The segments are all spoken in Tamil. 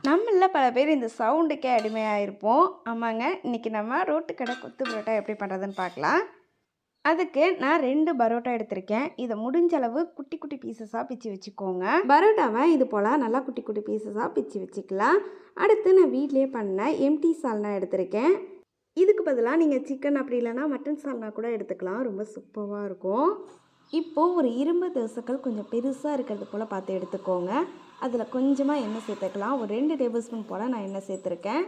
நம்மள பல பேர் இந்த சவுண்டுக்கே அடிமையாக இருப்போம். ஆமாங்க, இன்றைக்கி நம்ம ரோட்டு கடை கொத்து பரோட்டா எப்படி பண்ணுறதுன்னு பார்க்கலாம். அதுக்கு நான் 2 பரோட்டா எடுத்திருக்கேன். இதை முடிஞ்ச அளவு குட்டி குட்டி பீசஸாக பிச்சு வச்சுக்கோங்க. பரோட்டாவை இது போல் நல்லா குட்டி குட்டி பீசஸாக பிச்சு வச்சுக்கலாம். அடுத்து நான் வீட்டிலே பண்ண எம்டி சால்னா எடுத்திருக்கேன். இதுக்கு பதிலாக நீங்கள் சிக்கன் அப்படி இல்லைன்னா மட்டன் சால்னா கூட எடுத்துக்கலாம். ரொம்ப சூப்பராக இருக்கும். இப்போது ஒரு இரும்பு தோசைக்கல் கொஞ்சம் பெருசாக இருக்கிறது போல் பார்த்து எடுத்துக்கோங்க. அதில் கொஞ்சமாக எண்ணெய் சேர்த்துக்கலாம். ஒரு 2 டேபிள் ஸ்பூன் போல் நான் எண்ணெய் சேர்த்துருக்கேன்.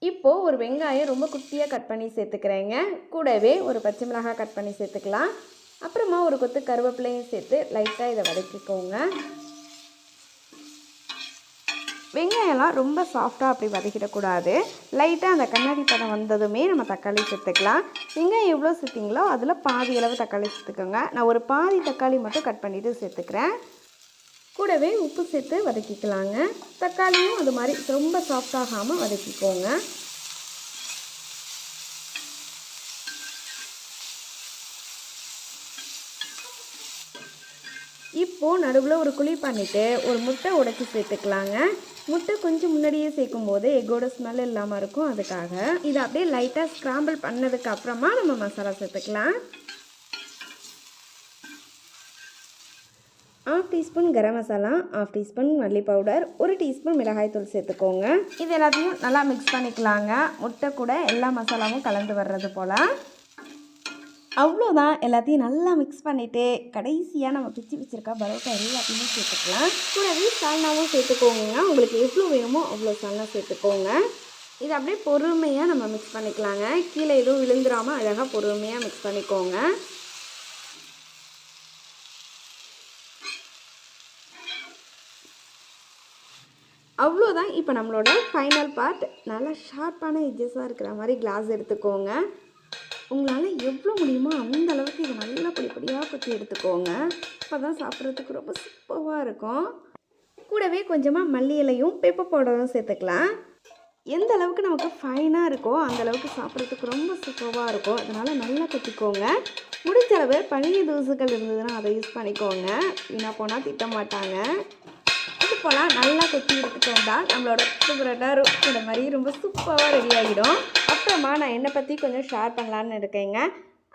இப்போது ஒரு வெங்காயம் ரொம்ப குட்டியாக கட் பண்ணி சேர்த்துக்கிறேங்க. கூடவே ஒரு பச்சை மிளகாய் கட் பண்ணி சேர்த்துக்கலாம். அப்புறமா ஒரு கொத்து கருவேப்பிலையும் சேர்த்து லைட்டாக இதை வதக்கிக்கோங்க. வெங்காயம்லாம் ரொம்ப சாஃப்டாக அப்படி வதக்கிடக்கூடாது. லைட்டாக அந்த கண்ணாடி பதம் வந்ததுமே நம்ம தக்காளி சேர்த்துக்கலாம். வெங்காயம் எவ்வளோ சேர்த்திங்களோ அதில் பாதி அளவு தக்காளி சேர்த்துக்கோங்க. நான் ஒரு பாதி தக்காளி மட்டும் கட் பண்ணிவிட்டு சேர்த்துக்கிறேன். கூடவே உப்பு சேர்த்து வதக்கிக்கலாங்க. தக்காளியும் அது மாதிரி ரொம்ப சாஃப்டாகாமல் வதக்கிக்கோங்க. இப்போது நடுவில் ஒரு குழி பண்ணிவிட்டு ஒரு முட்டை உடைச்சி சேர்த்துக்கலாங்க. முட்டை கொஞ்சம் முன்னாடியே சேர்க்கும் போது எக்கோட ஸ்மெல் இல்லாமல் இருக்கும். அதுக்காக இதை அப்படியே லைட்டாக ஸ்க்ராம்பிள் பண்ணதுக்கு அப்புறமா நம்ம மசாலா சேர்த்துக்கலாம். 1/2 டீஸ்பூன் கரம் மசாலா, 1/2 டீஸ்பூன் மல்லி பவுடர், 1 டீஸ்பூன் மிளகாய் தூள் சேர்த்துக்கோங்க. இது எல்லாத்தையும் நல்லா மிக்ஸ் பண்ணிக்கலாங்க. முட்டை கூட எல்லா மசாலாவும் கலந்து வர்றது போல். அவ்வளோதான், எல்லாத்தையும் நல்லா மிக்ஸ் பண்ணிவிட்டு கடைசியாக நம்ம பிச்சு வச்சுருக்கா பரோட்டா எல்லாத்தையுமே சேர்த்துக்கலாம். கூடவே சால்னாவும் சேர்த்துக்கோங்க. உங்களுக்கு எவ்வளோ வேணுமோ அவ்வளோ சால்னா சேர்த்துக்கோங்க. இதை அப்படியே பொறுமையாக நம்ம மிக்ஸ் பண்ணிக்கலாங்க. கீழே எதுவும் விழுந்துடாமல் அழகாக பொறுமையாக மிக்ஸ் பண்ணிக்கோங்க. அவ்வளோதான். இப்போ நம்மளோட ஃபைனல் பார்ட் நல்லா ஷார்ப்பான எட்ஜஸாக இருக்கிற மாதிரி கிளாஸ் எடுத்துக்கோங்க. உங்களால் எவ்வளோ முடியுமோ அந்த அளவுக்கு இதை நல்லா பொடியாக கொத்தி எடுத்துக்கோங்க. அப்போ தான் சாப்பிட்றதுக்கு ரொம்ப சூப்பராக இருக்கும். கூடவே கொஞ்சமாக மல்லி இலையும் பெப்பர் பவுடரும் சேர்த்துக்கலாம். எந்த அளவுக்கு நமக்கு ஃபைனாக இருக்கோ அந்த அளவுக்கு சாப்பிட்றதுக்கு ரொம்ப சூப்பராக இருக்கும். அதனால் நல்லா கொத்திக்கோங்க. முடிஞ்ச அளவு பழைய தோசைகள் இருந்ததுன்னா அதை யூஸ் பண்ணிக்கோங்க. வீணாக போனால் திட்ட மாட்டாங்க. இது போல் நல்லா கொத்தி எடுத்துட்டோம்னா நம்மளோட பரோட்டா ரோட்டோட மாதிரி ரொம்ப சூப்பராக ரெடி ஆகிடும். அப்புறமா நான் என்னை பற்றி கொஞ்சம் ஷேர் பண்ணலான்னு இருக்கேங்க.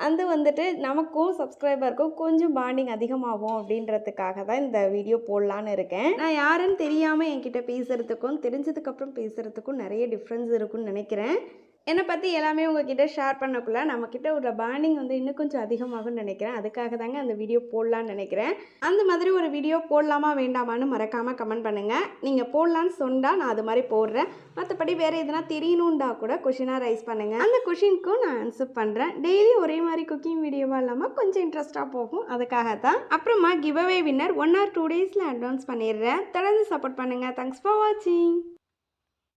அது வந்துட்டு நமக்கும் சப்ஸ்கிரைபருக்கும் கொஞ்சம் பாண்டிங் அதிகமாகும் அப்படின்றதுக்காக தான் இந்த வீடியோ போடலான்னு இருக்கேன். நான் யாருன்னு தெரியாமல் என்கிட்ட பேசுகிறதுக்கும் தெரிஞ்சதுக்கப்புறம் பேசுகிறதுக்கும் நிறைய டிஃப்ரென்ஸ் இருக்குன்னு நினைக்கிறேன். என்னை பற்றி எல்லாமே உங்ககிட்ட ஷேர் பண்ணக்குள்ள நம்மக்கிட்ட ஒரு பாண்டிங் வந்து இன்னும் கொஞ்சம் அதிகமாகும்னு நினைக்கிறேன். அதுக்காக தாங்க அந்த வீடியோ போடலான்னு நினைக்கிறேன். அந்த மாதிரி ஒரு வீடியோ போடலாமா வேண்டாமான்னு மறக்காமல் கமெண்ட் பண்ணுங்கள். நீங்கள் போடலான்னு சொன்னால் நான் அது மாதிரி போடுறேன். மற்றபடி வேறு எதுனா தெரியணுண்டா கூட கொஷினாக ரைஸ் பண்ணுங்கள். அந்த கொஷினுக்கும் நான் ஆன்சர் பண்ணுறேன். டெய்லி ஒரே மாதிரி குக்கிங் வீடியோவாக இல்லாமல் கொஞ்சம் இன்ட்ரெஸ்ட்டாக போகும். அதுக்காக தான். அப்புறமா கிவ் அவே வின்னர் 1 or 2 டேஸில் அட்வான்ஸ் பண்ணிடுறேன். தொடர்ந்து சப்போர்ட் பண்ணுங்கள். தேங்க்ஸ் ஃபார் வாட்சிங்.